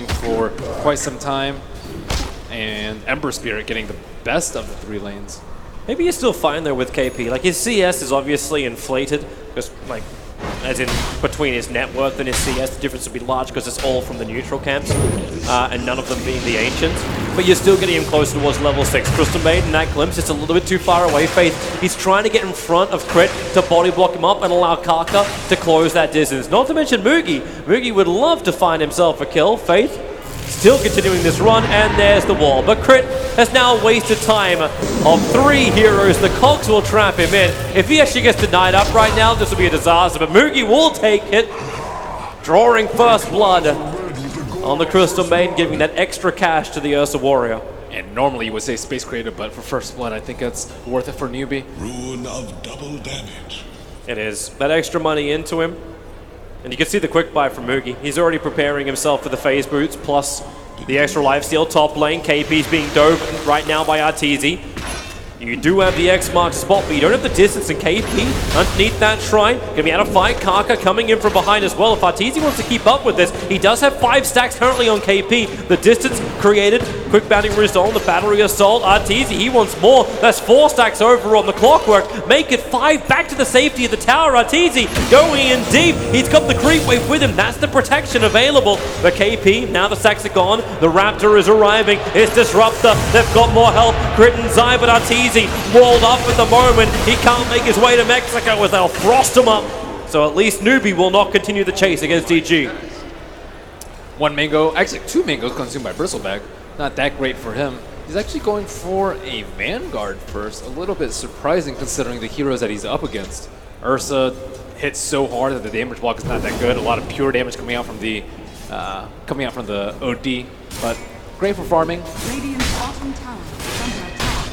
for quite some time, and Ember Spirit getting the best of the 3 lanes. Maybe you're still fine though with KP. Like his CS is obviously inflated, just like as in between his net worth and his CS, the difference would be large because it's all from the neutral camps, and none of them being the Ancients. But you're still getting him close towards level 6. Crystal Maiden, that glimpse, it's a little bit too far away. Faith, he's trying to get in front of Crit to body block him up and allow Kaka to close that distance. Not to mention Moogie. Moogie would love to find himself a kill. Faith still continuing this run, and there's the wall. But Crit has now wasted time of 3 heroes. The Cogs will trap him in. If he actually gets denied up right now, this will be a disaster. But Moogie will take it, drawing first blood on the Crystal Maiden, giving that extra cash to the Ursa Warrior. And normally you would say Space Creator, but for first blood, I think that's worth it for Newbee. Rune of double damage. It is. That extra money into him. And you can see the quick buy from Moogie. He's already preparing himself for the phase boots, plus the extra lifesteal top lane. KP's being dove right now by Arteezy. You do have the X mark spot, but you don't have the distance, and KP underneath that shrine gonna be able to fight Kaka coming in from behind as well. If Arteezy wants to keep up with this, he does have 5 stacks currently on KP. The distance created, quick bounding resolve, the battery assault. Arteezy, he wants more. That's 4 stacks over on the clockwork. Make it 5 back to the safety of the tower. Arteezy going in deep. He's got the creep wave with him. That's the protection available. The KP, now the stacks are gone. The Raptor is arriving. It's Disruptor. They've got more help. Crit and Zai, but Arteezy walled up at the moment. He can't make his way to Mexico as they'll frost him up. So at least Newbee will not continue the chase against DG. 1 mango, actually 2 mangoes consumed by Bristleback. Not that great for him. He's actually going for a Vanguard first. A little bit surprising considering the heroes that he's up against. Ursa hits so hard that the damage block is not that good. A lot of pure damage coming out from the OD, but great for farming. Radiant's bottom tower is under attack.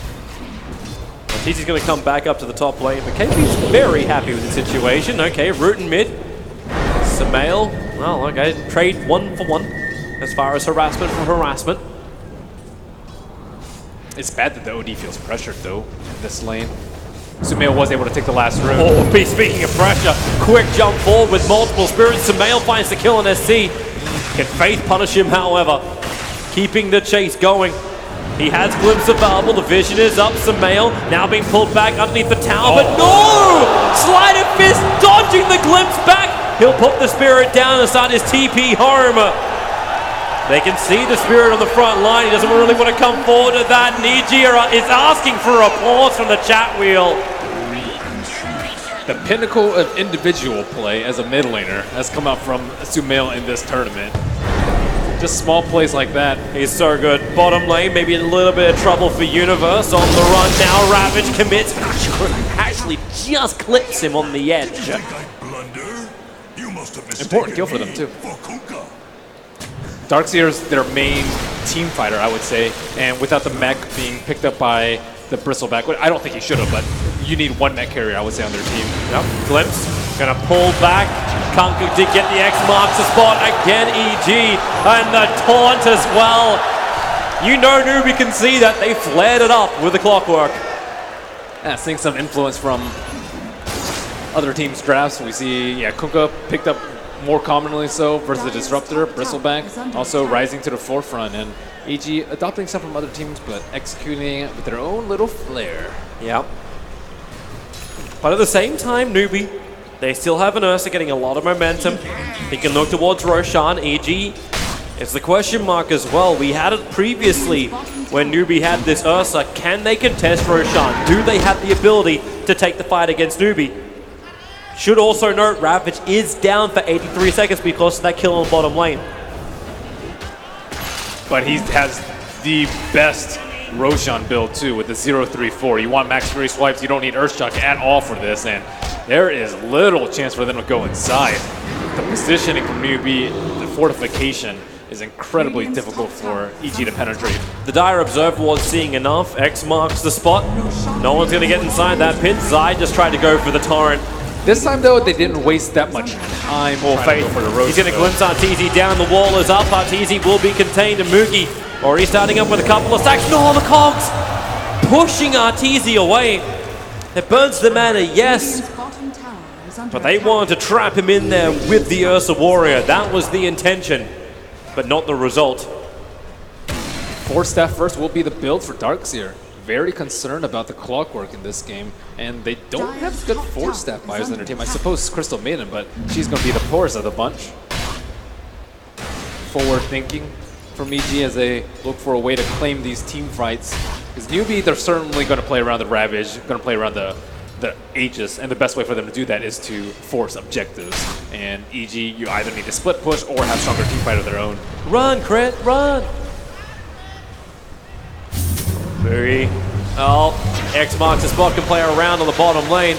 Arteezy's going to come back up to the top lane, but KP's very happy with the situation. Okay, root and mid. Samael, well, okay, trade 1 for 1 as far as harassment for harassment. It's bad that the OD feels pressured though in this lane. Samael was able to take the last room. Oh, speaking of pressure, quick jump forward with multiple spirits. Samael finds the kill on SC. Can Faith punish him, however? Keeping the chase going. He has glimpse available, the vision is up. Samael now being pulled back underneath the tower, but no! Sleight of fist dodging the glimpse back. He'll put the spirit down and start his TP home. They can see the spirit on the front line. He doesn't really want to come forward to that. Nijira is asking for applause from the chat wheel. The pinnacle of individual play as a mid laner has come out from Sumail in this tournament. Just small plays like that. He's so good. Bottom lane, maybe a little bit of trouble for Universe. On the run now, Ravage commits. Actually just clips him on the edge. Important kill for them too. Darkseer's their main team fighter, I would say. And without the mech being picked up by the Bristleback, I don't think he should have, but you need 1 mech carrier, I would say, on their team. Yep. Glimpse, gonna pull back. Kunku did get the X marks the spot again, EG, and the taunt as well. You know Newbee can see that. They flared it up with the clockwork. Yeah, seeing some influence from other teams' drafts. We see, yeah, Kunkka picked up more commonly so versus the Disruptor, Bristleback, also rising to the forefront, and EG adopting some from other teams, but executing it with their own little flair. Yep. But at the same time, Newbee, they still have an Ursa getting a lot of momentum. He can look towards Roshan. EG is the question mark as well. We had it previously when Newbee had this Ursa. Can they contest Roshan? Do they have the ability to take the fight against Newbee? Should also note, Ravage is down for 83 seconds because of that kill on the bottom lane. But he has the best Roshan build too with the 0-3-4. You want max fury swipes, you don't need Earthshock at all for this, and there is little chance for them to go inside. The positioning from Newbee, the fortification, is incredibly difficult for EG to penetrate. The Dire Observer was seeing enough. X marks the spot. No one's going to get inside that pit. Zai just tried to go for the torrent. This time though, they didn't waste that much time or Faith. For the Roshan. He's going to glimpse Arteezy down. The wall is up. Arteezy will be contained, and Moogie already starting up with a couple of stacks. No, the Cogs pushing Arteezy away. It burns the mana, yes, but they wanted to trap him in there with the Ursa Warrior. That was the intention. but not the result. 4-staff first will be the build for Darkseer. Very concerned about the clockwork in this game, and they don't have good 4-staff buyers in their team. I suppose Crystal Maiden, but she's going to be the poorest of the bunch. Forward thinking from EG as they look for a way to claim these team fights. Because Newbee, they're certainly going to play around the Ravage, going to play around the Aegis, and the best way for them to do that is to force objectives. And EG, you either need to split push or have stronger team fight of their own. Run, Crit, run! Very, X marks the spot, can play around on the bottom lane.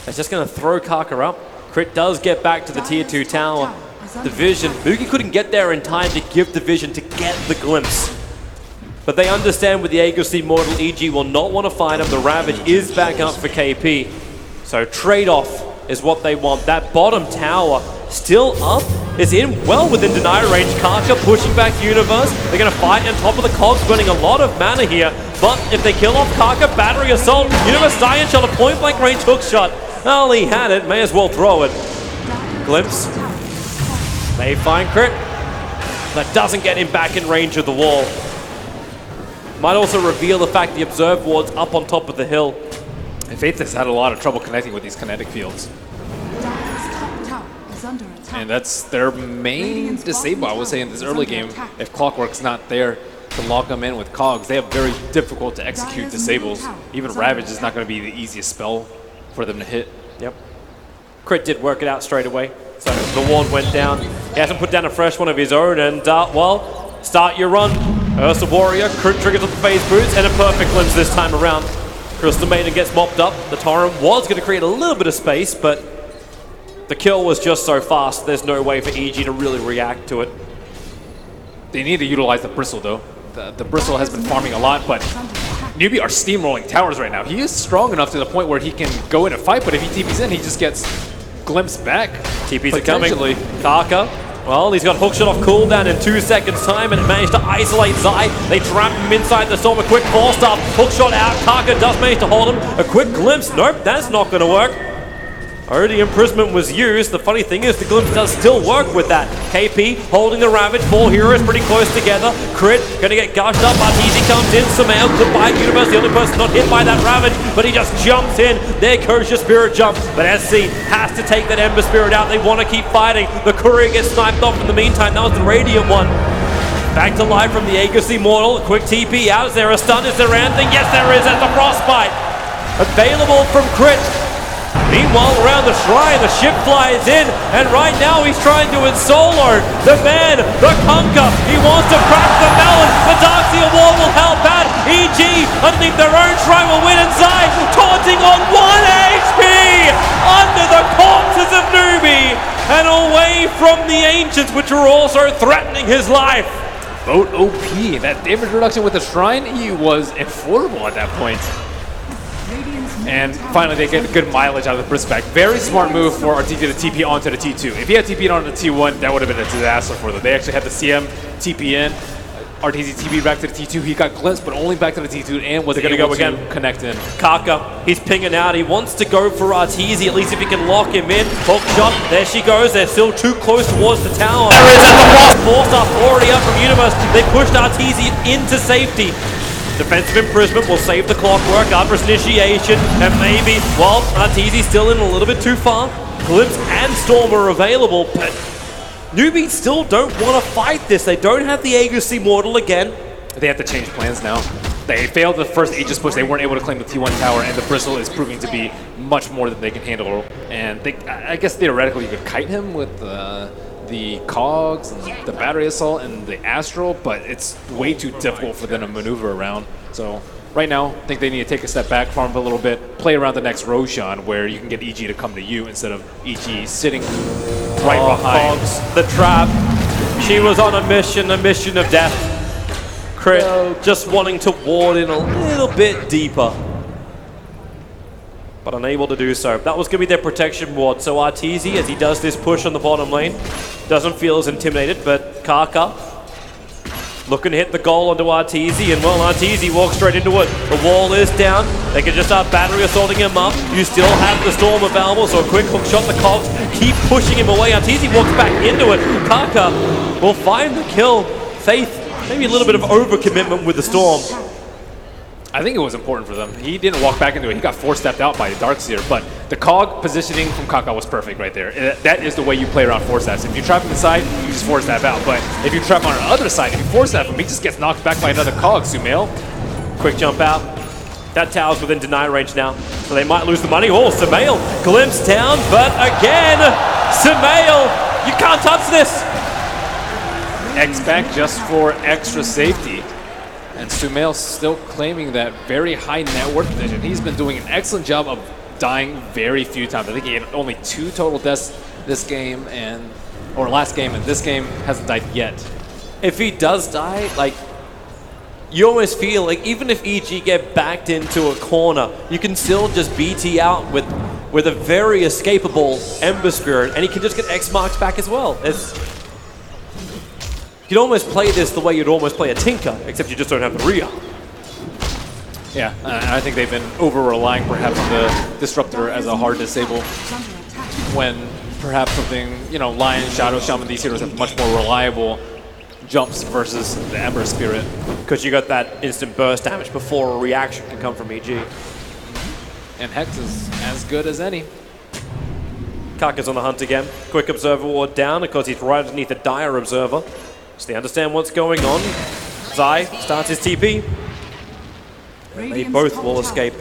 It's just going to throw Kaka up. Crit does get back to the tier 2 tower. Division, Moogie couldn't get there in time to give Division to get the glimpse. But they understand with the Aegis Immortal, EG will not want to fight him. The Ravage is back up for KP. So trade-off is what they want. That bottom tower still up, is in well within deny range. Kaka pushing back Universe. They're going to fight on top of the cogs, burning a lot of mana here. But if they kill off Kaka, battery assault, Universe Scion shot a point-blank range hook shot. Well, he had it, may as well throw it. Glimpse. They find Crit. That doesn't get him back in range of the wall. Might also reveal the fact the Observe Ward's up on top of the hill. And Faith has had a lot of trouble connecting with these kinetic fields. And that's their main disable, I would say, in this early game. If Clockwork's not there to lock them in with cogs, they have very difficult to execute disables. Even Ravage is not going to be the easiest spell for them to hit. Yep. Crit did work it out straight away. So the ward went down. He hasn't put down a fresh one of his own, and well, start your run. Ursa Warrior, Crit triggers with the phase boots, and a perfect glimpse this time around. Crystal Maiden gets mopped up. The Torrent was going to create a little bit of space, but the kill was just so fast, there's no way for EG to really react to it. They need to utilize the Bristle, though. The Bristle has been farming a lot, but Newbee are steamrolling towers right now. He is strong enough to the point where he can go in and fight, but if he TPs in, he just gets glimpsed back. TPs are coming. Kaka, well, he's got hookshot off cooldown in 2 seconds time and managed to isolate Zai. They trap him inside the storm. A quick 4-star, hookshot out. Kaka does manage to hold him. A quick glimpse. Nope, that's not going to work. Already imprisonment was used. The funny thing is the glimpse does still work with that. KP holding the Ravage. 4 heroes pretty close together. Crit gonna get gushed up. Arteezy comes in. Sumail could buy Universe. The only person not hit by that Ravage, but he just jumps in. There goes your Spirit Jump. But SC has to take that Ember Spirit out. They want to keep fighting. The Courier gets sniped off in the meantime. That was the Radiant one. Back to life from the Aegis Immortal. A quick TP out. Is there a stun? Is there anything? Yes, there is. That's the Frostbite. Available from Crit. Meanwhile, around the shrine, the ship flies in, and right now he's trying to solo the man, the conquer. He wants to crack the melon. The Darkseer wall will help out. EG, underneath their own shrine, will win inside. Taunting on 1 HP under the corpses of Newbee, and away from the Ancients, which are also threatening his life. Boat OP. That damage reduction with the shrine, he was affordable at that point. And finally, they get good mileage out of the Brisk back. Very smart move for RTT to TP onto the T2. If he had TP'd onto the T1, that would have been a disaster for them. They actually had the CM TP in. RTT TP back to the T2. He got glimpsed, but only back to the T2 and was able to again connect in. Kaka, he's pinging out. He wants to go for Arteezy, at least if he can lock him in. Hook shot, there she goes. They're still too close towards the tower. There is at the cross. 4-star already up from Universe. They pushed Arteezy into safety. Defensive imprisonment will save the clockwork after its initiation, and maybe, well, Arteezy's still in a little bit too far. Glimpse and Storm are available, but Newbee still don't want to fight this. They don't have the Aegis Immortal again. They have to change plans now. They failed the first Aegis push. They weren't able to claim the T1 tower, and the Bristle is proving to be much more than they can handle. And I guess theoretically you could kite him with the cogs and the battery assault and the astral, but it's way too difficult for them to maneuver around. So right now, I think they need to take a step back, farm up a little bit, play around the next Roshan where you can get EG to come to you instead of EG sitting right behind. Cogs, the trap. She was on a mission of death. Crit just wanting to ward in a little bit deeper, but unable to do so. That was going to be their protection ward. So Arteezy, as he does this push on the bottom lane, doesn't feel as intimidated, but Kaka Looking to hit the goal onto Arteezy, and well, Arteezy walks straight into it. The wall is down. They can just start battery assaulting him up. You still have the Storm available, so a quick hook shot. The Cogs keep pushing him away. Arteezy walks back into it. Kaka will find the kill. Faith, maybe a little bit of overcommitment with the Storm. I think it was important for them. He didn't walk back into it. He got force-stepped out by the Darkseer, but the Cog positioning from Kaka was perfect right there. That is the way you play around force-steps. If you trap him inside, you just force-step out. But if you trap him on the other side, if you force-step him, he just gets knocked back by another Cog, Sumail. Quick jump out. That tower's within deny range now, so they might lose the money. Oh, Sumail glimpsed down, but again, Sumail, you can't touch this. X-back just for extra safety. And Sumail still claiming that very high net worth vision. He's been doing an excellent job of dying very few times. I think he had only 2 total deaths this game or last game, and this game hasn't died yet. If he does die, like, you almost feel like even if EG get backed into a corner, you can still just BT out with a very escapable Ember Spirit, and he can just get X marks back as well. You'd almost play this the way you'd almost play a Tinker, except you just don't have the Rhea. Yeah, I think they've been over-relying perhaps on the Disruptor as a hard disable when perhaps something, you know, Lion, Shadow, Shaman, these heroes have much more reliable jumps versus the Ember Spirit. Because you got that instant burst damage before a reaction can come from EG. And Hex is as good as any. Kaka's on the hunt again. Quick Observer Ward down because he's right underneath the Dire Observer. So they understand what's going on. Zai starts his TP. They both will escape.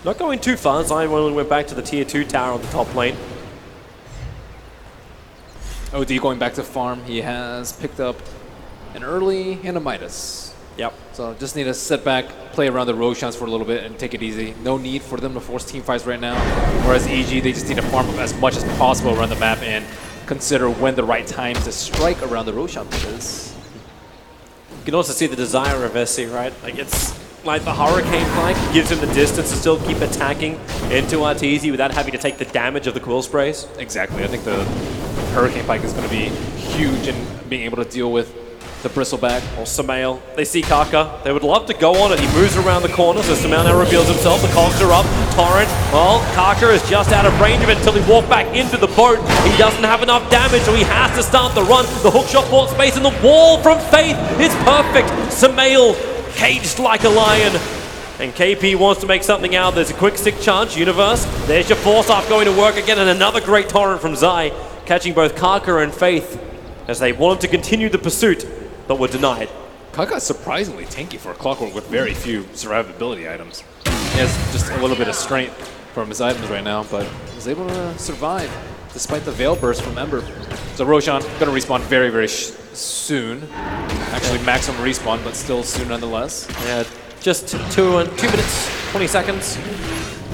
Not going too far. Zai only went back to the tier 2 tower on the top lane. OD going back to farm. He has picked up an early and a Midas. Yep. So just need to sit back, play around the Roshans for a little bit and take it easy. No need for them to force team fights right now. Whereas EG, they just need to farm up as much as possible around the map and consider when the right time to strike around the Roshan is. You can also see the desire of SC, right? Like, it's like the Hurricane Pike gives him the distance to still keep attacking into Arteezy without having to take the damage of the Quill Sprays. Exactly. I think the Hurricane Pike is going to be huge in being able to deal with the Bristleback. Or Sumail. They see Kaka. They would love to go on it. He moves around the corner, so Sumail now reveals himself. The cogs are up. Torrent. Well, Kaka is just out of range of it until he walked back into the boat. He doesn't have enough damage, so he has to start the run. The hookshot bought space, and the wall from Faith is perfect. Sumail caged like a lion. And KP wants to make something out. There's a quick stick charge. Universe. There's your force off going to work again, and another great torrent from Zai, catching both Kaka and Faith as they wanted to continue the pursuit, but were denied. Kaka's surprisingly tanky for a Clockwork with very few survivability items. He has just a little bit of strength from his items right now, but he's able to survive despite the Veil Burst from Ember. So Roshan going to respawn very, very soon. Actually maximum respawn, but still soon nonetheless. Yeah, just 2 minutes, 20 seconds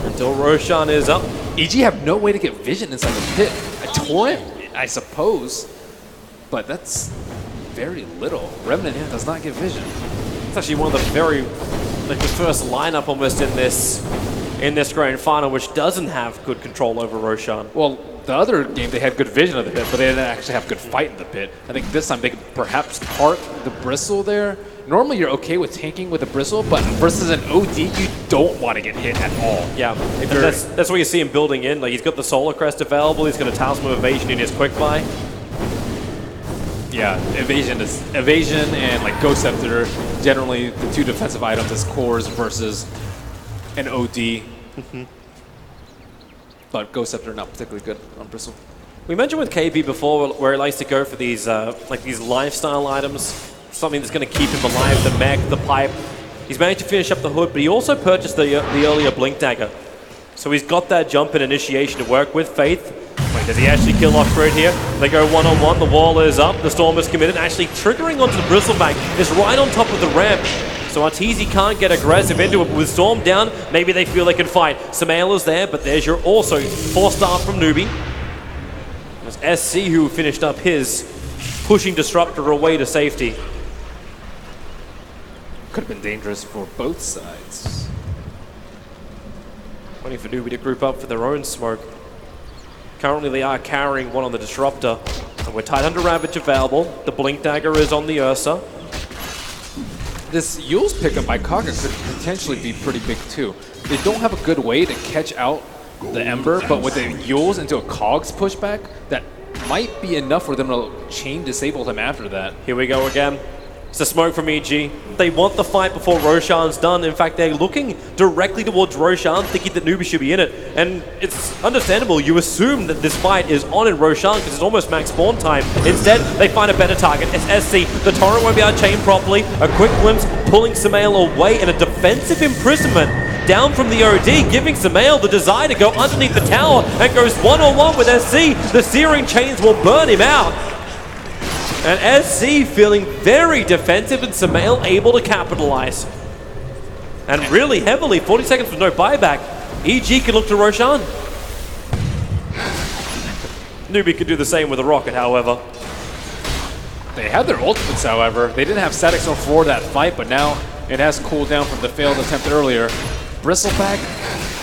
until Roshan is up. EG have no way to get vision inside the pit. A torrent, I suppose, but that's very little. Remnant does not get vision. It's actually one of the the first lineup almost in this grand final which doesn't have good control over Roshan. Well, the other game they had good vision of the pit, but they didn't actually have good fight in the pit. I think this time they could perhaps park the Bristle there. Normally you're okay with tanking with a Bristle, but versus an OD, you don't want to get hit at all. Yeah, that's what you see him building in. Like, he's got the Solar Crest available, he's got a Talisman of Evasion in his quick buy. Yeah, evasion and like Ghost Scepter, generally the 2 defensive items as cores versus an OD. But Ghost Scepter not particularly good on Bristle. We mentioned with KP before where he likes to go for these these lifestyle items, something that's going to keep him alive, the mech, the pipe. He's managed to finish up the hood, but he also purchased the earlier Blink Dagger. So he's got that jump and initiation to work with. Faith. Wait, does he actually kill off Grid here? They go one-on-one, the wall is up, the Storm is committed, actually triggering onto the Bristleback is right on top of the ramp. So Arteezy can't get aggressive into it, but with Storm down, maybe they feel they can fight. Sumail is there, but there's your also 4-star from Newbee. There's SC who finished up his, pushing Disruptor away to safety. Could have been dangerous for both sides. Waiting for Newbee to group up for their own smoke. Currently they are carrying one on the Disruptor. And we're tight under Ravage available. The Blink Dagger is on the Ursa. this Yule's pickup by Kaka could potentially be pretty big too. They don't have a good way to catch out the Ember, but with the Yules into a Cogs pushback, that might be enough for them to chain disable him after that. Here we go again. It's the smoke from EG. They want the fight before Roshan's done. In fact, they're looking directly towards Roshan, thinking that Newbee should be in it. And it's understandable. You assume that this fight is on in Roshan because it's almost max spawn time. Instead, they find a better target. It's SC. The torrent won't be able to chain properly. A quick glimpse pulling Samael away, and a defensive imprisonment down from the OD, giving Samael the desire to go underneath the tower and goes one-on-one with SC. The searing chains will burn him out. And SC feeling very defensive, and Samael able to capitalize. And really heavily, 40 seconds with no buyback. EG can look to Roshan. Newbee could do the same with a rocket, however. They had their ultimates, however. They didn't have static storm for that fight, but now it has cooled down from the failed attempt earlier. Bristleback,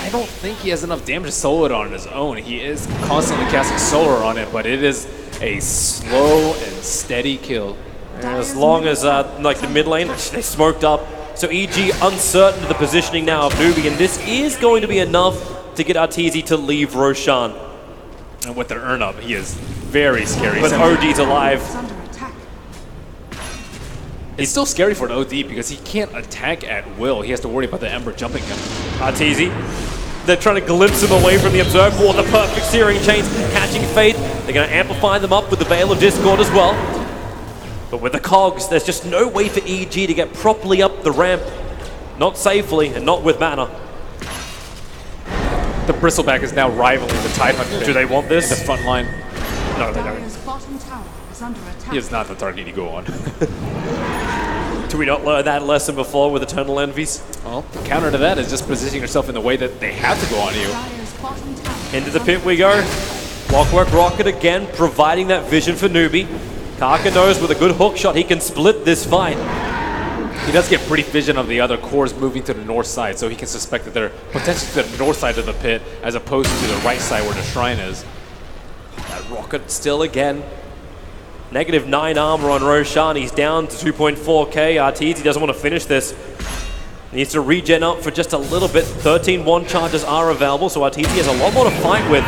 I don't think he has enough damage to solo it on his own. He is constantly casting solar on it, but it is a slow and steady kill. And as long as like the mid lane, they smoked up. So EG uncertain of the positioning now of Newbee, and this is going to be enough to get Arteezy to leave Roshan. And with their earn up, he is very scary. But OD's alive. Is under attack. It's still scary for an OD because he can't attack at will. He has to worry about the Ember jumping him. Arteezy. They're trying to glimpse him away from the Observer Wall. The perfect searing chains catching Fate. They're going to amplify them up with the Veil of Discord as well. But with the Cogs, there's just no way for EG to get properly up the ramp. Not safely and not with mana. The Bristleback is now rivaling the Tidehunter. Do they want this? In the front line. No, they don't. Dire's bottom tower is under attack. He is not the target you go on. Do we not learn that lesson before with Eternal Envies? Well, the counter to that is just positioning yourself in the way that they have to go on you. Dire's bottom tower Into the pit we go. Clockwork Rocket again, providing that vision for Newbee. Kaka knows with a good hook shot he can split this fight. He does get pretty vision of the other cores moving to the north side, so he can suspect that they're potentially to the north side of the pit as opposed to the right side where the shrine is. That Rocket still again. -9 armor on Roshan. He's down to 2.4k. Arteezy doesn't want to finish this. Needs to regen up for just a little bit. 13 one charges are available, so Arteezy has a lot more to fight with.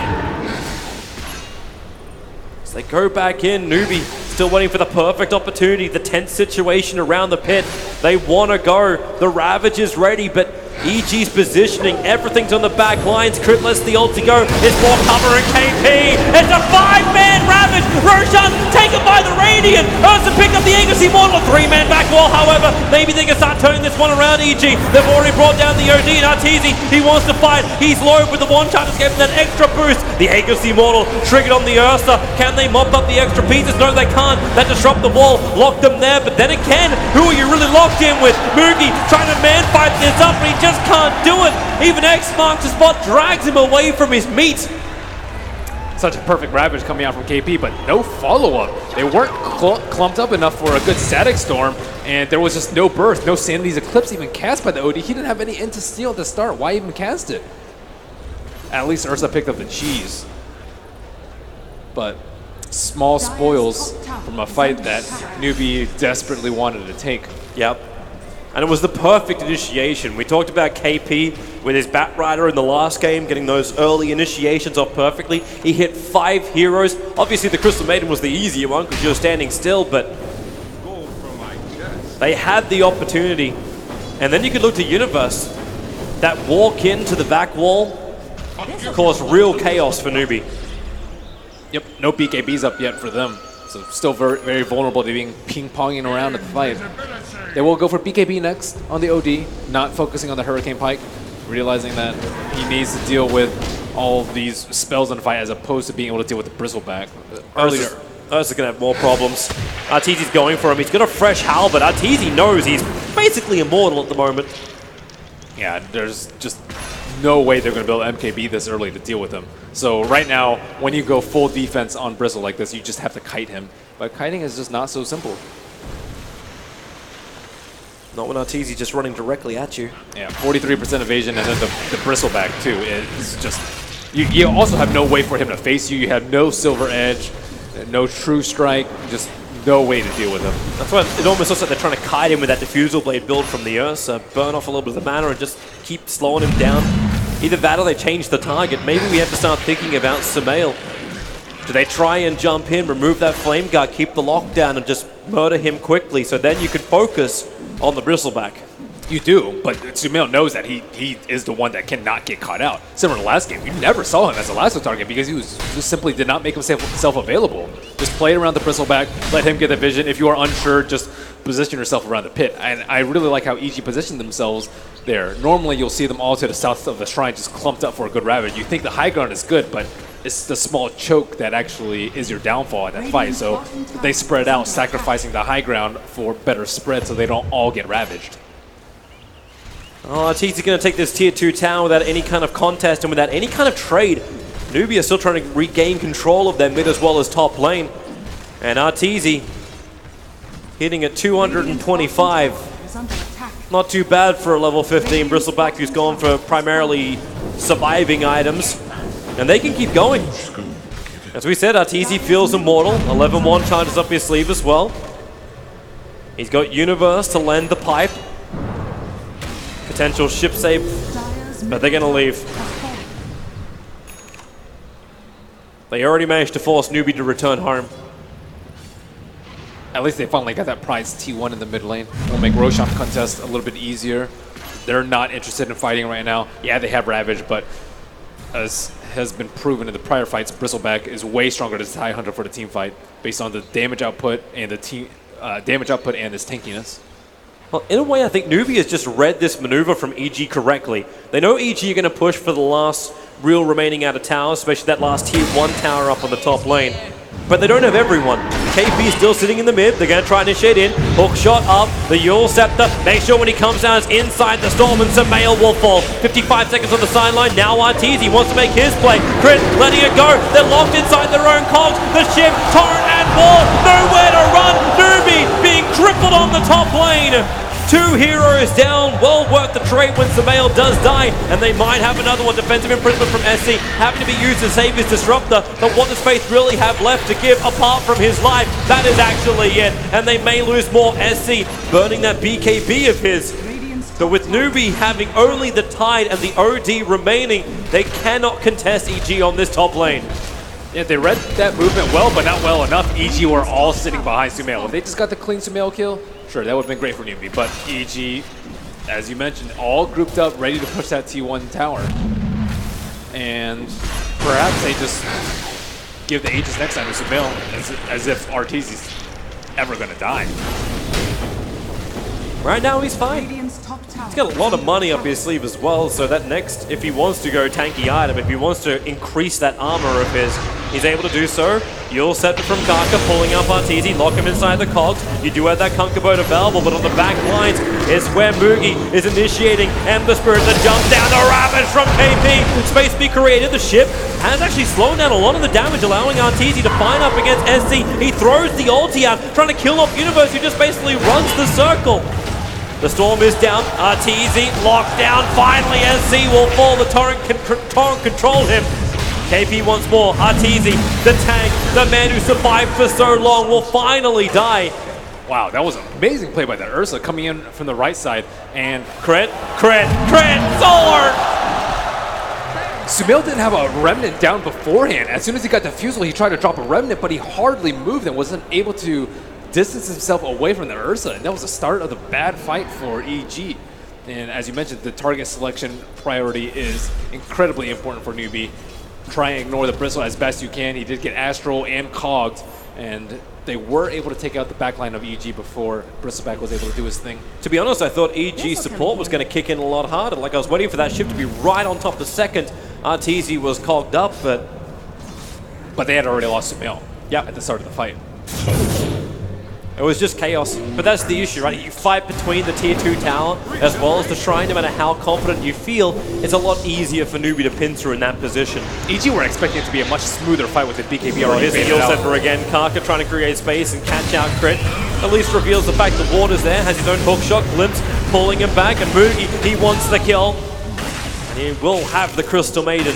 As they go back in, Newbee still waiting for the perfect opportunity, the tense situation around the pit. They want to go. The Ravage is ready, but EG's positioning, everything's on the back lines. Crit lets the ult to go. It's more cover and KP. It's a 5-man Ravage. Roshan taken by the Radiant. Ursa picked up the Aegis Immortal. A 3-man back wall, however. Maybe they can start turning this one around, EG. They've already brought down the OD and Arteezy. He wants to fight. He's low with the one shot to give him that extra boost. The Aegis Immortal triggered on the Ursa. Can they mop up the extra pieces? No, they can't. That disrupt the wall. Lock them there. But then again, who are you really locked in with? Moogie trying to man fight this up, but he just can't do it. Even X marks the spot, drags him away from his meat. Such a perfect Ravage coming out from KP, but no follow-up. They weren't clumped up enough for a good static storm, and there was just no burst, no Sanity's Eclipse even cast by the OD. He didn't have any into steal to start. Why even cast it? At least Ursa picked up the cheese. But small spoils from a fight that Newbee desperately wanted to take. Yep. And it was the perfect initiation. We talked about KP with his Batrider in the last game, getting those early initiations off perfectly. He hit 5 heroes. Obviously, the Crystal Maiden was the easier one because you're standing still, but they had the opportunity. And then you could look to Universe. That walk into the back wall caused real chaos for Newbee. Yep, no BKBs up yet for them. So still very, very vulnerable to being ping-ponging around at the fight. They will go for BKB next on the OD, not focusing on the Hurricane Pike, realizing that he needs to deal with all of these spells in the fight as opposed to being able to deal with the Bristleback. Earlier. Ursa's going to have more problems. Arteezy's going for him. He's got a fresh halberd. Arteezy knows he's basically immortal at the moment. Yeah, there's just no way they're going to build MKB this early to deal with him. So right now, when you go full defense on Bristle like this, you just have to kite him. But kiting is just not so simple. Not when Arteezy's just running directly at you. Yeah, 43% evasion, and then the Bristleback too. It's just, you also have no way for him to face you. You have no Silver Edge, no True Strike, just no way to deal with him. That's why it almost looks like they're trying to kite him with that diffusal blade build from the Ursa, burn off a little bit of the mana and just keep slowing him down. Either that or they change the target. Maybe we have to start thinking about Sumail. Do they try and jump in, remove that flame guard, keep the lockdown, and just murder him quickly so then you can focus on the Bristleback? You do, but Sumail knows that he is the one that cannot get caught out. Similar to last game, you never saw him as a lasso target because he just simply did not make himself available. Just play around the Bristleback, let him get the vision. If you are unsure, just position yourself around the pit. And I really like how EG positioned themselves there. Normally, you'll see them all to the south of the shrine just clumped up for a good ravage. You think the high ground is good, but it's the small choke that actually is your downfall in that fight. So they spread out, sacrificing the high ground for better spread so they don't all get ravaged. Oh, Arteezy's going to take this tier 2 tower without any kind of contest and without any kind of trade. Newbee is still trying to regain control of their mid as well as top lane. And Arteezy hitting at 225. Is under attack. Not too bad for a level 15 Bristleback who's gone for primarily surviving items. And they can keep going. As we said, Arteezy feels immortal. 11-1 charges up his sleeve as well. He's got Universe to lend the pipe. Potential ship save, but they're going to leave. They already managed to force Newbee to return home. At least they finally got that prize T1 in the mid lane. Will make Roshan contest a little bit easier. They're not interested in fighting right now. Yeah, they have Ravage, but as has been proven in the prior fights, Bristleback is way stronger than TIE Hunter for the team fight based on the damage output and the team damage output and his tankiness. Well, in a way, I think Newbee has just read this maneuver from EG correctly. They know EG are going to push for the last real remaining out of towers, especially that last tier 1 tower up on the top lane. But they don't have everyone. KP is still sitting in the mid. They're going to try and initiate in. Hook shot up. The Yule Scepter. Make sure when he comes down, it's inside the storm, and Sumail will fall. 55 seconds on the sideline. Now Arteezy wants to make his play. Crit letting it go. They're locked inside their own cogs. The ship, Torrent and Wall. Nowhere to run. Newbee being crippled on the top lane. 2 heroes down, well worth the trade when Sumail does die, and they might have another one. Defensive imprisonment from SC, having to be used to save his disruptor, but what does Faith really have left to give apart from his life? That is actually it, and they may lose more. SC burning that BKB of his. So with Newbee having only the Tide and the OD remaining, they cannot contest EG on this top lane. Yeah, they read that movement well, but not well enough. EG were all sitting behind Sumail. If they just got the clean Sumail kill, sure, that would have been great for Newbee. But EG, as you mentioned, all grouped up, ready to push that T1 tower. And perhaps they just give the Aegis next time to Sumail as if Arteezy's ever going to die. Right now he's fine. Radiant's top tower. He's got a lot of money up his sleeve as well, so that next, if he wants to go tanky item, if he wants to increase that armor of his, he's able to do so. You'll set it from Kaka, pulling up Arteezy, lock him inside the cogs. You do have that Conquer Boat available, but on the back lines is where Mugi is initiating Ember Spirit, the jump down, the Ravage from KP. Space be created, the ship has actually slowed down a lot of the damage, allowing Arteezy to find up against SC. He throws the ulti out, trying to kill off Universe, who just basically runs the circle. The storm is down. Arteezy locked down. Finally, SC will fall. The torrent control him. KP once more. Arteezy, the tank, the man who survived for so long, will finally die. Wow, that was an amazing play by that Ursa coming in from the right side. And Crit, Solar! Sumail didn't have a Remnant down beforehand. As soon as he got Diffusal, he tried to drop a Remnant, but he hardly moved and wasn't able to distance himself away from the Ursa, and that was the start of the bad fight for EG. And as you mentioned, the target selection priority is incredibly important for Newbee. Try and ignore the Bristle as best you can. He did get Astral and Cogged, and they were able to take out the backline of EG before Bristleback was able to do his thing. To be honest, I thought EG support was going to kick in a lot harder. Like, I was waiting for that ship to be right on top the second Arteezy was cogged up, but they had already lost Sumail yeah, at the start of the fight. It was just chaos, but that's the issue, right? You fight between the tier 2 tower as well as the shrine. No matter how confident you feel, it's a lot easier for Newbee to pin through in that position. EG were expecting it to be a much smoother fight with the BKB already. Here's the Heal Center again. Kaka trying to create space and catch out Crit. At least reveals the fact the Water's there, has his own hook shot, Glimpse pulling him back, and Mugi, he wants the kill. And he will have the Crystal Maiden.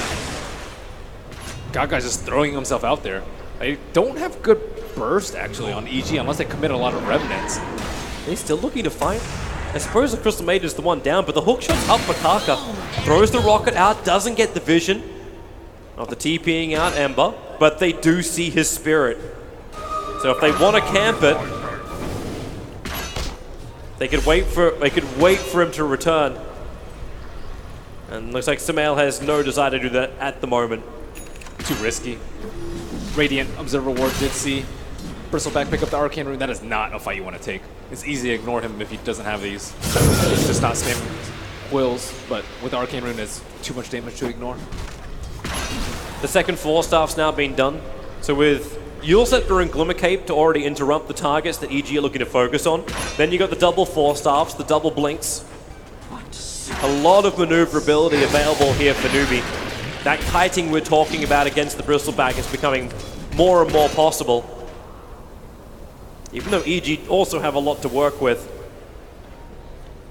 Gaga's just throwing himself out there. They don't have good burst, actually, on EG, unless they commit a lot of Revenants. He's still looking to fight. I suppose the Crystal Mage is the one down, but the hook shot's up for Kaka. Throws the rocket out, doesn't get the vision of the TPing out Ember, but they do see his spirit. So if they want to camp it, they could wait for him to return. And looks like Sumail has no desire to do that at the moment. Too risky. Radiant Observer Ward did see Bristleback pick up the Arcane Rune. That is not a fight you want to take. It's easy to ignore him if he doesn't have these. It's just not spamming Quills, but with Arcane Rune, it's too much damage to ignore. The second 4-staff's now been done. So with Yule Scepter and Glimmer Cape to already interrupt the targets that EG are looking to focus on, then you got the double 4-staffs, the double blinks. A lot of maneuverability available here for Newbee. That kiting we're talking about against the Bristleback is becoming more and more possible. Even though EG also have a lot to work with.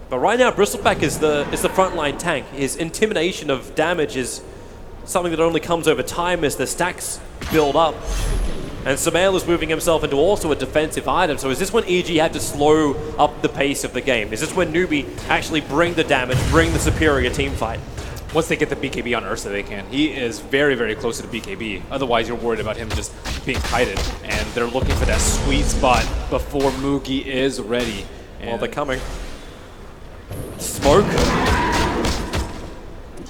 But right now, Bristleback is the frontline tank. His intimidation of damage is something that only comes over time as the stacks build up. And Sumail is moving himself into also a defensive item. So is this when EG had to slow up the pace of the game? Is this when Newbee actually bring the damage, bring the superior team fight? Once they get the BKB on Ursa, they can. He is very, very close to the BKB. Otherwise, you're worried about him just being kited. And they're looking for that sweet spot before Mugi is ready. And well, they're coming. Smoke.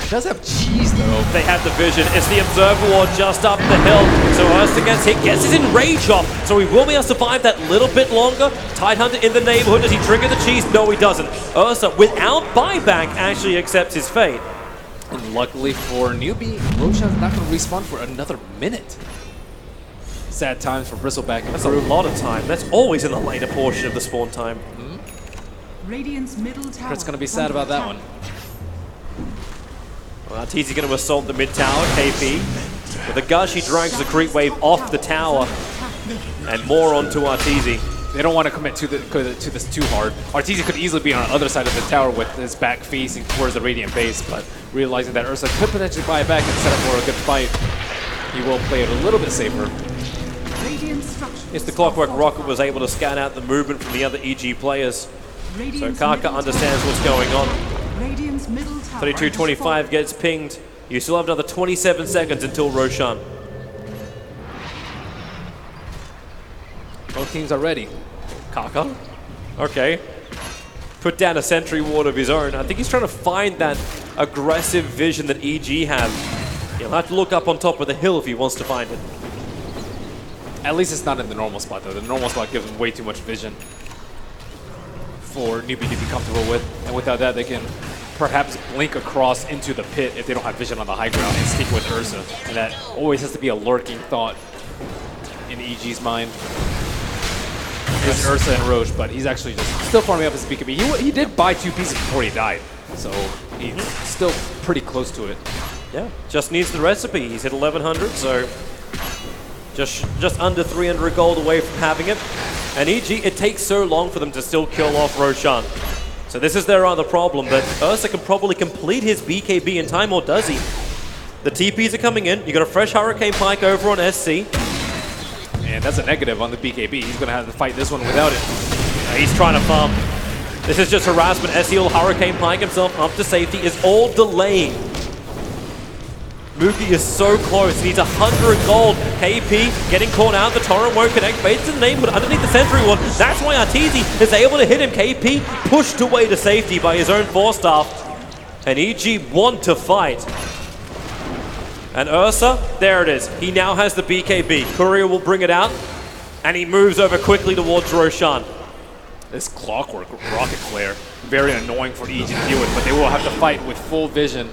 He does have cheese, though. They have the vision. It's the Observer Ward just up the hill. So Ursa gets hit, gets his Enrage off. So he will be able to survive that little bit longer. Tidehunter in the neighborhood. Does he trigger the cheese? No, he doesn't. Ursa, without buyback, actually accepts his fate. And luckily for Newbee, Roshan's not going to respawn for another minute. Sad times for Bristleback. That's a lot of time. That's always in the later portion of the spawn time. Radiant's middle tower. Crit's going to be sad about that one. Well, TZ going to assault the mid tower, KP. With a gush, he drags the creep wave off the tower. And more onto Arteezy. They don't want to commit to this too hard. Arteezy could easily be on the other side of the tower with his back facing towards the Radiant base, but realizing that Ursa could potentially buy back and set up for a good fight, he will play it a little bit safer. Yes, the Clockwork Rocket was able to scan out the movement from the other EG players. So Kaka understands what's going on. 32-25 gets pinged. You still have another 27 seconds until Roshan. Both teams are ready. Kaka? Okay. Put down a sentry ward of his own. I think he's trying to find that aggressive vision that EG have. He'll have to look up on top of the hill if he wants to find it. At least it's not in the normal spot, though. The normal spot gives him way too much vision for Newbee to be comfortable with. And without that, they can perhaps blink across into the pit if they don't have vision on the high ground and stick with Ursa. And that always has to be a lurking thought in EG's mind. It's Ursa and Roche, but he's actually just still farming up his BKB. He did buy 2 pieces before he died, so he's still pretty close to it. Yeah, just needs the recipe. He's hit 1100, so just under 300 gold away from having it. And EG, it takes so long for them to still kill off Roshan. So this is their other problem, but Ursa can probably complete his BKB in time, or does he? The TPs are coming in. You got a fresh Hurricane Pike over on SC. And that's a negative on the BKB. He's going to have to fight this one without it. He's trying to farm. This is just harassment. SC will Hurricane Pike himself up to safety. Is all delaying. Mugi is so close. He needs 100 gold. KP getting caught out. The torrent won't connect. Baits in the neighborhood underneath the sentry ward. That's why Arteezy is able to hit him. KP pushed away to safety by his own 4-staff. And EG want to fight. And Ursa, there it is. He now has the BKB. Courier will bring it out. And he moves over quickly towards Roshan. This Clockwork Rocket Flare, very annoying for EG to deal with, but they will have to fight with full vision.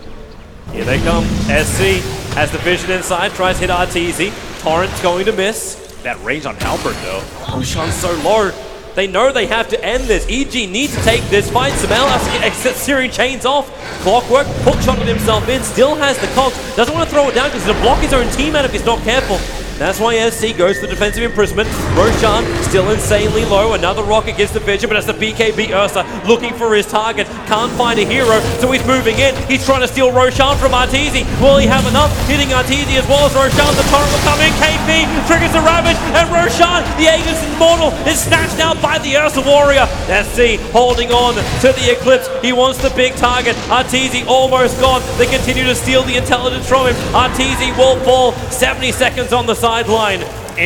Here they come. SC has the vision inside, tries to hit Arteezy. Torrent's going to miss. That range on Halberd, though. Roshan's so low. They know they have to end this. EG needs to take this fight. Sumail has to get Searing Chains off. Clockwork hookshotted himself in, still has the cogs. Doesn't want to throw it down because he'll block his own team out if he's not careful. That's why SC goes for defensive imprisonment. Roshan still insanely low. Another rocket gets the vision, but it's the BKB Ursa looking for his target. Can't find a hero, so he's moving in. He's trying to steal Roshan from Arteezy. Will he have enough? Hitting Arteezy as well as Roshan. The torrent will come in. KP triggers the Ravage, and Roshan, the Aegis Immortal, is snatched out by the Ursa Warrior. SC holding on to the Eclipse. He wants the big target. Arteezy almost gone. They continue to steal the intelligence from him. Arteezy will fall. 70 seconds on the sideline.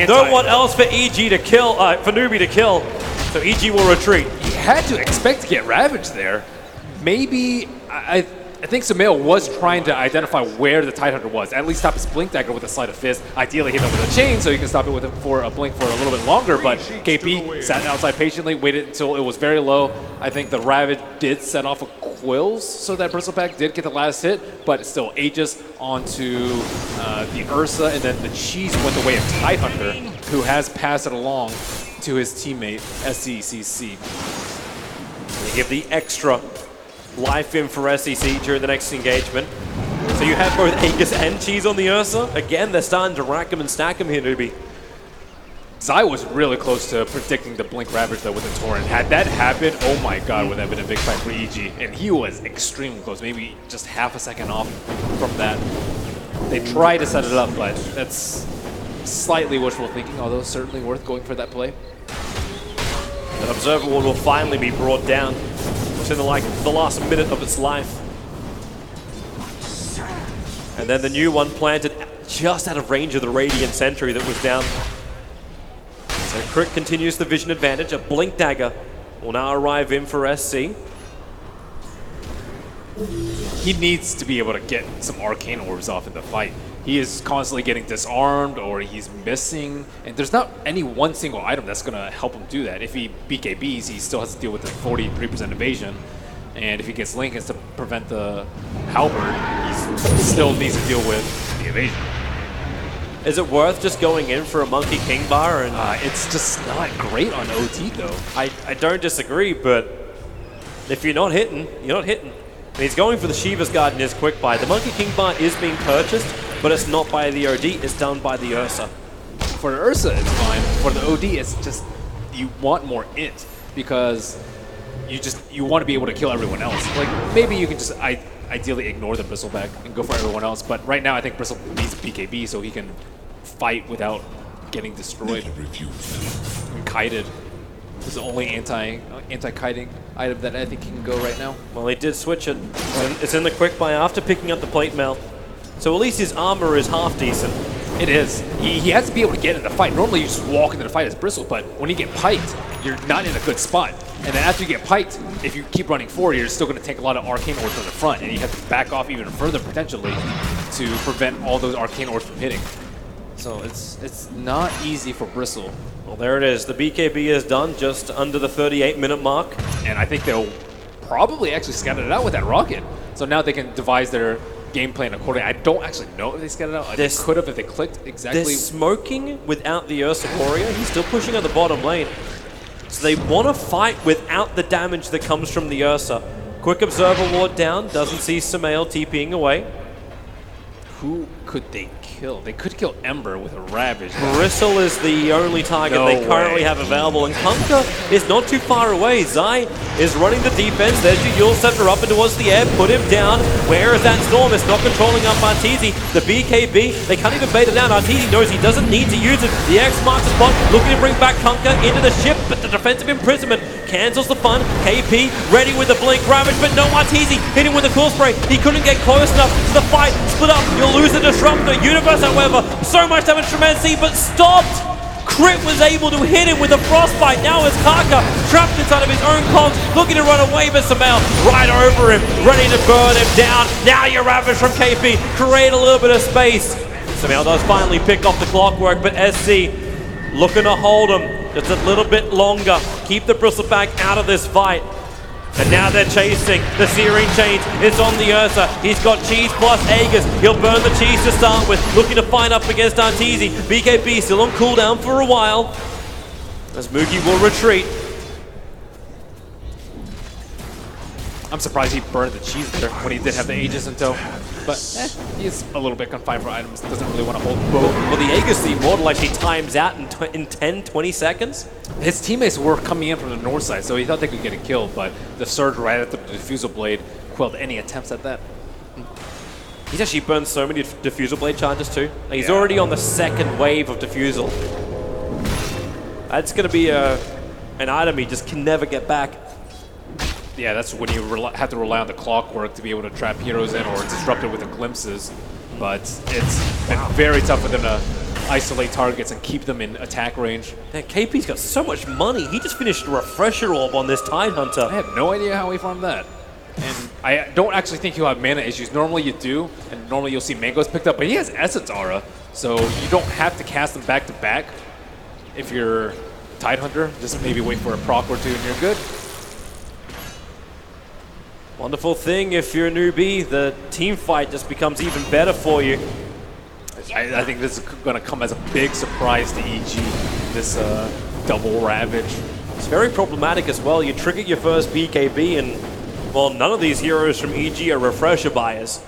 No one else for EG to kill, for Newbee to kill. So EG will retreat. You had to expect to get ravaged there. Maybe, I think Sumail was trying to identify where the Tidehunter was. At least stop his Blink Dagger with a Sleight of Fist. Ideally hit him with a chain so you can stop it with it for a blink for a little bit longer. But KP sat outside patiently, waited until it was very low. I think the Ravage did set off a Quills so that Bristleback did get the last hit, but still Aegis onto the Ursa, and then the cheese went the way of Tidehunter, who has passed it along to his teammate SCCC. They give the extra life in for SEC during the next engagement. So you have both Aegis and Cheese on the Ursa. Again, they're starting to rack him and stack him here, Newbee. Zai was really close to predicting the Blink Ravage though with the Torrent. Had that happened, oh my god, would that have been a big fight for EG. And he was extremely close, maybe just half a second off from that. They tried to set it up, but that's slightly wishful thinking, although certainly worth going for that play. An Observer Ward will finally be brought down. It's in the last minute of its life. And then the new one planted just out of range of the Radiant Sentry that was down. So Crit continues the vision advantage. A Blink Dagger will now arrive in for SC. He needs to be able to get some Arcane Orbs off in the fight. He is constantly getting disarmed or he's missing, and there's not any one single item that's going to help him do that. If he BKBs, he still has to deal with the 43% evasion, and if he gets Lincolns to prevent the Halberd, he still needs to deal with the evasion. Is it worth just going in for a Monkey King bar? And it's just not great on OT though. I don't disagree, but if you're not hitting, you're not hitting. And he's going for the Shiva's Guard in his quick buy. The Monkey King bar is being purchased, but it's not by the OD, it's done by the Ursa. For the Ursa, it's fine. For the OD, it's just, you want more int, because you want to be able to kill everyone else. Like, maybe you can just ideally ignore the Bristleback and go for everyone else, but right now I think Bristle needs BKB so he can fight without getting destroyed. And kited is the only anti-kiting item that I think he can go right now. Well, he did switch it. It's in the quick buy after picking up the plate mail. So at least his armor is half decent. It is. He has to be able to get in the fight. Normally you just walk into the fight as Bristle, but when you get piked, you're not in a good spot. And then after you get piked, if you keep running forward, you're still going to take a lot of Arcane Orbs from the front, and you have to back off even further potentially to prevent all those Arcane Orbs from hitting. So it's not easy for Bristle. Well, there it is. The BKB is done just under the 38-minute mark. And I think they'll probably actually scatter it out with that rocket. So now they can devise their game plan accordingly. I don't actually know if they scattered it out. They could have if they clicked exactly. They're smoking without the Ursa Warrior. He's still pushing on the bottom lane. So they want to fight without the damage that comes from the Ursa. Quick Observer Ward down. Doesn't see Sumail TPing away. Who could they kill? They could kill Ember with a Ravage. Bristle is the only target they currently have available, and Kunkka is not too far away. Zai is running the defense. There's your Yule Scepter up and towards the air. Put him down. Where is that Storm? It's not controlling up Arteezy. The BKB, they can't even bait it down. Arteezy knows he doesn't need to use it. The X marks the spot, looking to bring back Kunkka into the ship, but the defensive imprisonment cancels the fun. KP ready with the Blink Ravage, but no Arteezy hitting with the Cool Spray. He couldn't get close enough to the fight. Split up. You'll lose the Disruptor. Universe, however, so much damage from NC, but stopped. Crit was able to hit him with a Frostbite. Now is Kaka trapped inside of his own cogs, looking to run away, but Sumail right over him, ready to burn him down. Now you're Ravage from KP. Create a little bit of space. Sumail does finally pick off the clockwork, but SC looking to hold him just a little bit longer. Keep the Bristleback out of this fight. And now they're chasing. The Searing Chains is on the Ursa. He's got Cheese plus Aegis. He'll burn the Cheese to start with. Looking to fight up against Arteezy. BKB still on cooldown for a while, as Moogie will retreat. I'm surprised he burned the Cheese there when he did have the Aegis in tow. but he's a little bit confined for items. Doesn't really want to hold both. Well, the Aegis, the Immortal, actually times out in 10, 20 seconds. His teammates were coming in from the north side, so he thought they could get a kill, but the surge right at the Diffusal Blade quelled any attempts at that. He's actually burned so many Diffusal Blade charges too. Like, he's already on the second wave of Diffusal. That's going to be an item he just can never get back. Yeah, that's when you have to rely on the clockwork to be able to trap heroes in or disrupt it with the glimpses. But it's been very tough for them to isolate targets and keep them in attack range. Man, KP's got so much money. He just finished a Refresher Orb on this Tidehunter. I have no idea how he farmed that. And I don't actually think he'll have mana issues. Normally you do, and normally you'll see Mangoes picked up, but he has Essence Aura, so you don't have to cast them back to back. If you're Tidehunter, just maybe wait for a proc or two and you're good. Wonderful thing, if you're a newbie, the team fight just becomes even better for you. I think this is going to come as a big surprise to EG, this double Ravage. It's very problematic as well. You trigger your first BKB and, well, none of these heroes from EG are refresher buyers.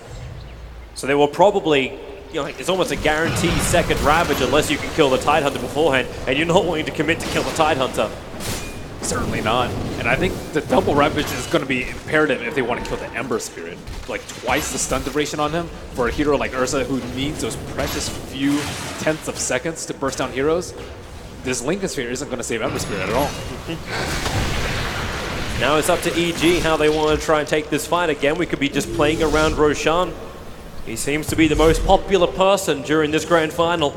So they will probably, you know, like, it's almost a guaranteed second Ravage unless you can kill the Tidehunter beforehand, and you're not willing to commit to kill the Tidehunter. Certainly not. And I think the double Ravage is going to be imperative if they want to kill the Ember Spirit. Like twice the stun duration on him for a hero like Ursa who needs those precious few tenths of seconds to burst down heroes. This Lincoln Sphere isn't going to save Ember Spirit at all. Now it's up to EG how they want to try and take this fight. Again, we could be just playing around Roshan. He seems to be the most popular person during this grand final.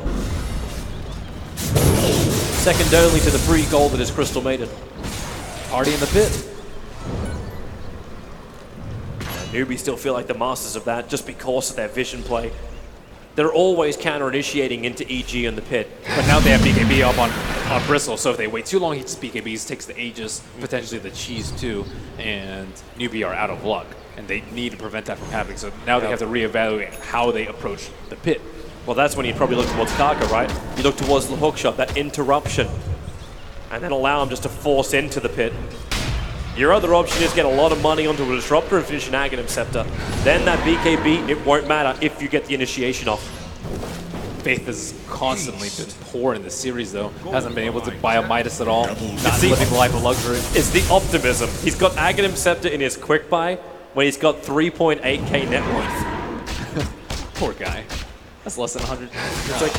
Second only to the free gold that is Crystal Maiden. Party in the pit. Newbie still feel like the masters of that just because of their vision play. They're always counter-initiating into EG in the pit. But now they have BKB up on Bristle, so if they wait too long, he just BKBs, takes the Aegis, potentially the Cheese too, and Newbie are out of luck. And they need to prevent that from happening, so now they have to reevaluate how they approach the pit. Well, that's when you probably look towards Kaka, right? You look towards the hookshot, that interruption, and then allow him just to force into the pit. Your other option is get a lot of money onto a Disruptor and finish an Aghanim Scepter. Then that BKB, it won't matter if you get the initiation off. Faith has constantly been poor in this series, though. Hasn't been able to buy a Midas at all. Not living the life of luxury. It's the optimism. He's got Aghanim Scepter in his quick buy when he's got 3.8k net worth. Poor guy. That's less than 100. It's like,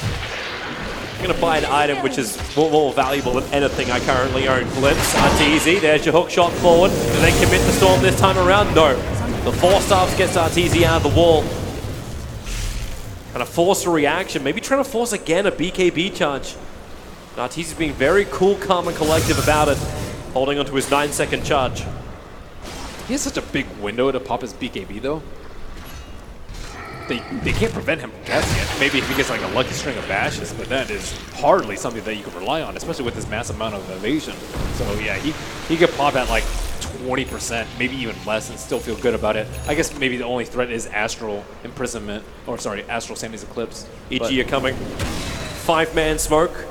I'm going to buy an item which is more valuable than anything I currently own. Glimpse, Arteezy, there's your hook shot forward. Do they commit the storm this time around? No. The Force Staff gets Arteezy out of the wall. Kind of force a reaction, maybe trying to force again a BKB charge. Arteezy's being very cool, calm, and collective about it, holding onto his 9-second charge. He has such a big window to pop his BKB, though. They can't prevent him from casting it. Maybe if he gets like a lucky string of bashes, but that is hardly something that you can rely on, especially with this massive amount of evasion. So yeah, he could pop at like 20%, maybe even less, and still feel good about it. I guess maybe the only threat is Astral Imprisonment, or sorry, Astral Sammy's Eclipse. EG are coming. 5-man smoke.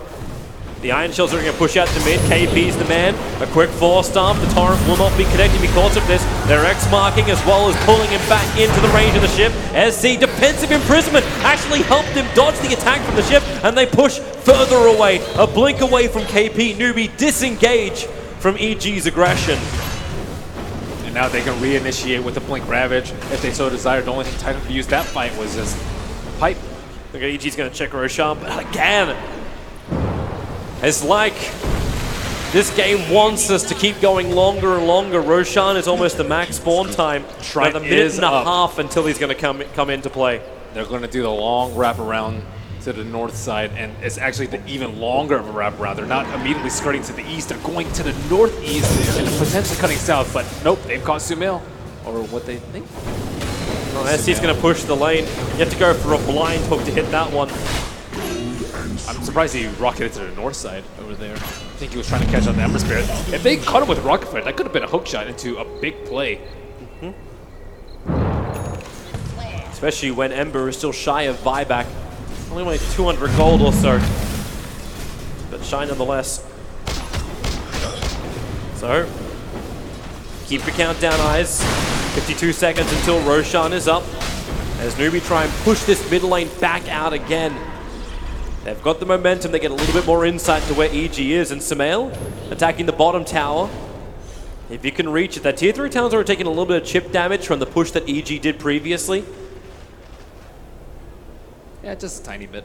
The Iron Shells are going to push out to mid. KP's the man. A quick Force Stomp. The Torrent will not be connected because of this. They're X-marking as well as pulling him back into the range of the ship. SC Defensive Imprisonment actually helped him dodge the attack from the ship, and they push further away. A blink away from KP. Newbie disengage from EG's aggression. And now they can reinitiate with the Blink Ravage if they so desire. The only thing Titan could use that fight was just pipe. Okay, EG's going to check Roshan, but again, it's like this game wants us to keep going longer and longer. Roshan is almost the max spawn time. Shrine a minute is and a up. half until he's going to come into play. They're going to do the long wraparound to the north side, and it's actually the even longer of a wraparound. They're not immediately skirting to the east. They're going to the northeast and potentially cutting south, but nope, they've caught Sumail, or what they think. Oh, SC's going to push the lane. You have to go for a blind hook to hit that one. I'm surprised he rocketed to the north side over there. I think he was trying to catch on the Ember Spirit. If they caught him with Rocket Fire, that could have been a hook shot into a big play. Especially when Ember is still shy of buyback. Only like 200 gold or so. But shy nonetheless. So, keep your countdown eyes. 52 seconds until Roshan is up. As Newbee try and push this mid lane back out again. They've got the momentum, they get a little bit more insight to where EG is, and Samael attacking the bottom tower. If you can reach it, that tier 3 towers are taking a little bit of chip damage from the push that EG did previously. Yeah, just a tiny bit.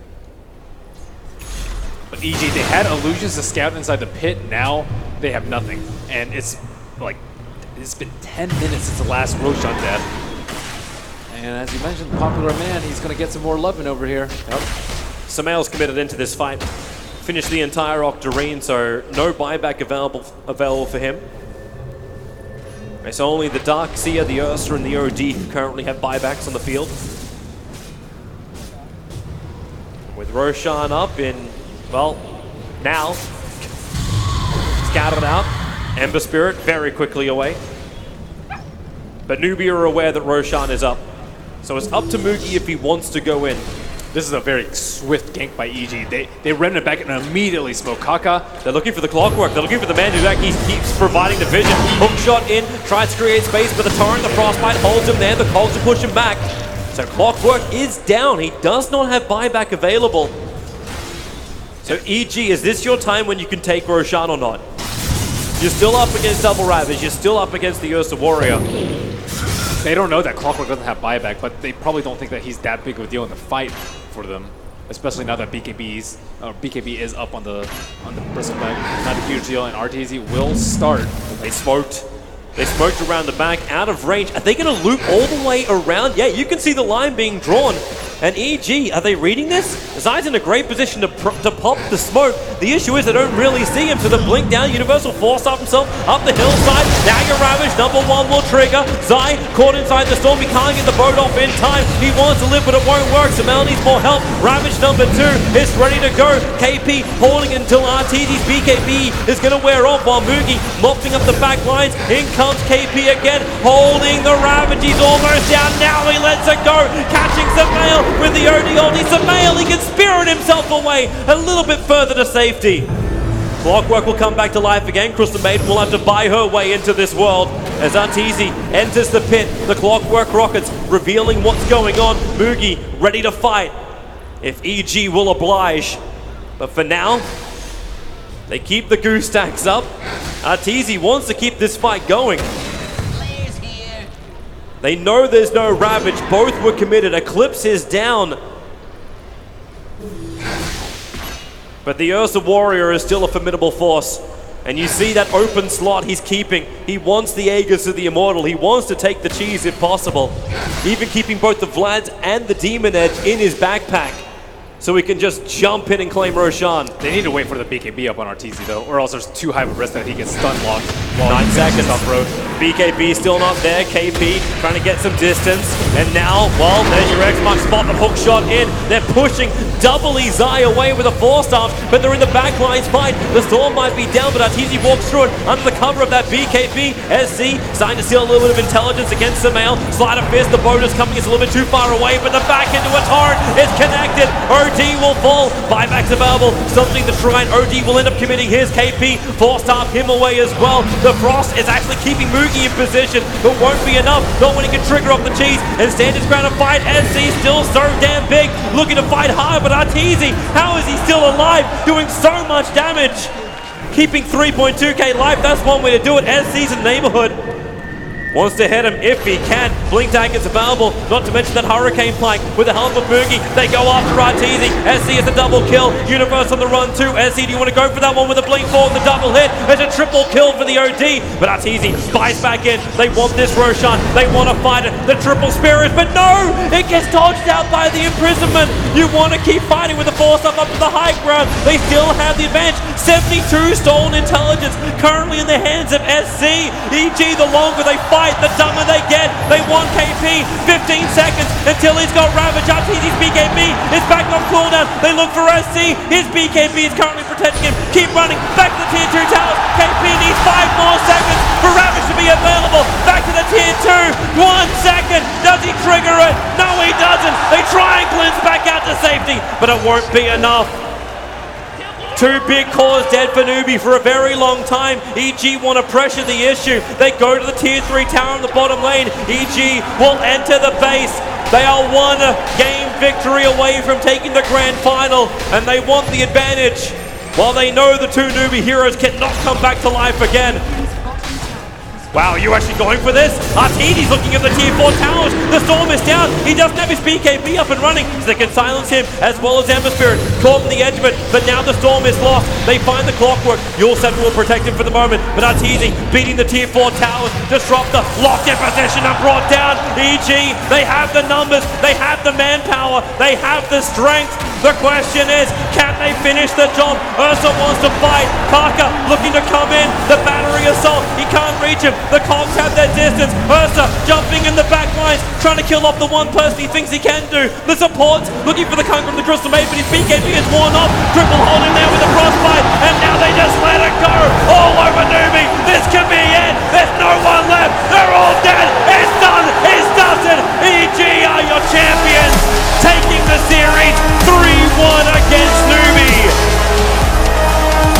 But EG, they had illusions to scout inside the pit, now they have nothing. And it's like, it's been 10 minutes since the last Roshan death. And as you mentioned, popular man, he's going to get some more loving over here. Yep. Samael's committed into this fight. Finished the entire Octarine, so no buyback available for him. It's only the Darkseer, the Ursa, and the OD who currently have buybacks on the field. With Roshan up in, well, now. Scattered out. Ember Spirit very quickly away. But Newbee are aware that Roshan is up. So it's up to Moogie if he wants to go in. This is a very swift gank by EG. They ran it back and immediately smoke Kaka. They're looking for the clockwork. They're looking for the man who actually keeps providing the vision. Hook shot in, tries to create space, but the torrent, the frostbite holds him there. The cogs are pushing back. So clockwork is down. He does not have buyback available. So EG, is this your time when you can take Roshan or not? You're still up against Double Ravage. You're still up against the Ursa Warrior. They don't know that Clockwork doesn't have buyback, but they probably don't think that he's that big of a deal in the fight for them. Especially now that BKB is up on the bristleback. Not a huge deal, and RTZ will start. They smoked around the back, out of range. Are they going to loop all the way around? Yeah, you can see the line being drawn. And EG, are they reading this? Zai's in a great position to pop the smoke. The issue is they don't really see him, so the blink down. Universal force up himself up the hillside. Now you're Ravage, #1 will trigger. Zai caught inside the storm. He can't get the boat off in time. He wants to live, but it won't work. Samael needs more help. Ravage #2 is ready to go. KP holding until RTZ's BKB is going to wear off while Moogie mopping up the back lines. In comes KP again, holding the Ravage. He's almost down. Now he lets it go. Catching Samael with the OD ulti. Samael, he can spirit himself away a little bit further to safety. Clockwork will come back to life again. Crystal Maiden will have to buy her way into this world as Arteezy enters the pit. The Clockwork rockets revealing what's going on. Moogie ready to fight if EG will oblige. But for now, they keep the goose stacks up. Arteezy wants to keep this fight going. They know there's no Ravage. Both were committed. Eclipse is down. But the Ursa Warrior is still a formidable force. And you see that open slot he's keeping. He wants the Aegis of the Immortal. He wants to take the cheese if possible. Even keeping both the Vlads and the Demon Edge in his backpack. So we can just jump in and claim Roshan. They need to wait for the BKB up on RTZ though, or else there's too high of a risk that he gets stun locked. 9 seconds off road. BKB still not there. KP trying to get some distance. And now, well, there's your X-Mark spot, the hook shot in. They're pushing doubly Zai away with a 4-star, but they're in the back lines fight. The storm might be down, but Arteezy walks through it under the cover of that BKB. SC starting to steal a little bit of intelligence against Samael. Sleight of fist, the boat is coming, it's a little bit too far away, but the back into a torrent is connected. OD will fall. Buybacks available. Something to try, and OD will end up committing his. KP 4-star him away as well. The Frost is actually keeping Moogie in position, but won't be enough. Not when he can trigger off the cheese and stand his ground and fight. SC still so damn big, looking to fight hard, but Arteezy, how is he still alive, doing so much damage? Keeping 3.2k life, that's one way to do it. SC's in the neighborhood. Wants to hit him if he can. Blink tag is available, not to mention that Hurricane Plank with the help of Moogie. They go after Arteezy. SC is a double kill. Universe on the run too. SC, do you want to go for that one with a blink forward, the double hit? There's a triple kill for the OD, but Arteezy buys back in. They want this Roshan. They want to fight it. The triple spirit, but no! It gets dodged out by the imprisonment. You want to keep fighting with the force up to the high ground. They still have the advantage. 72 stolen intelligence currently in the hands of SC. EG, the longer they fight, the dumber they get. They want KP. 15 seconds until he's got Ravage. Arteezy's BKB is back on cooldown. They look for SC. His BKB is currently protecting him. Keep running. Back to the tier 2 towers. KP needs 5 more seconds for Ravage to be available. Back to the tier 2. 1 second. Does he trigger it? No, he doesn't. They try and glimpse back out to safety, but it won't be enough. 2 big cores dead for Newbee for a very long time. EG want to pressure the issue. They go to the tier 3 tower in the bottom lane. EG will enter the base. They are one game victory away from taking the grand final, and they want the advantage. While they know the two Newbee heroes cannot come back to life again. Wow, you actually going for this? Artidi's looking at the tier 4 towers. The Storm is down. He doesn't have his BKB up and running, so they can silence him as well as Ember Spirit. Caught on the edge of it, but now the Storm is lost. They find the clockwork. Yule 7 will protect him for the moment, but Artidi beating the tier 4 towers. Disruptor locked in position and brought down EG. They have the numbers. They have the manpower. They have the strength. The question is, can they finish the job? Ursa wants to fight. Parker looking to come in. The battery assault. He can't reach him. The Cogs have their distance. Ursa jumping in the back lines, trying to kill off the one person he thinks he can do. The supports looking for the Conqueror of the Crystal Maid, but his BKB is worn off. Triple hold in there with the frostbite, and now they just let it go. All over Newbee. This could be it. There's no one left. They're all dead. It's done. It's dusted. EG are your champions, taking the series 3-1 against Newbee.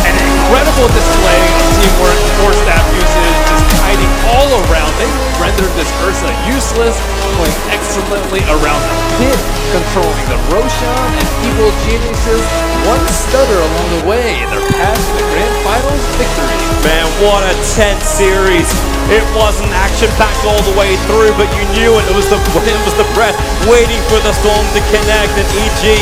An incredible display of teamwork, 4-staff usage, just kiting all around. They rendered this Ursa useless, playing excellently around the pit, controlling the Roshan and Evil Geniuses, one stutter along the way, and they're past the Grand Finals victory. Man, what a tense series. It wasn't action-packed all the way through, but you knew it. It was the breath waiting for the Storm to connect, and EG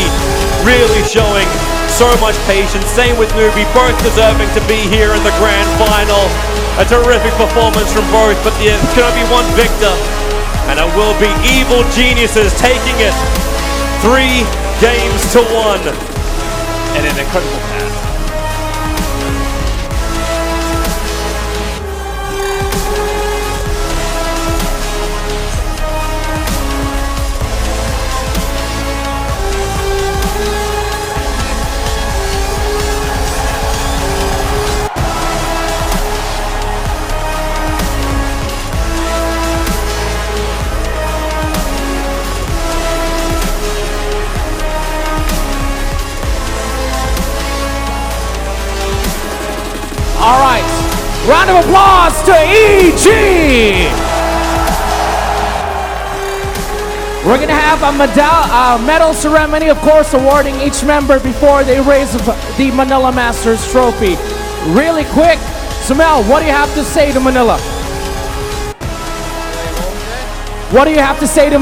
really showing so much patience. Same with Newbee, both deserving to be here in the grand final. A terrific performance from both, but there's going to be one victor, and it will be Evil Geniuses taking it 3-1. And an incredible pass. All right, round of applause to EG. We're gonna have a medal ceremony, of course, awarding each member before they raise the Manila Masters trophy. Really quick, Samel, what do you have to say to Manila? What do you have to say to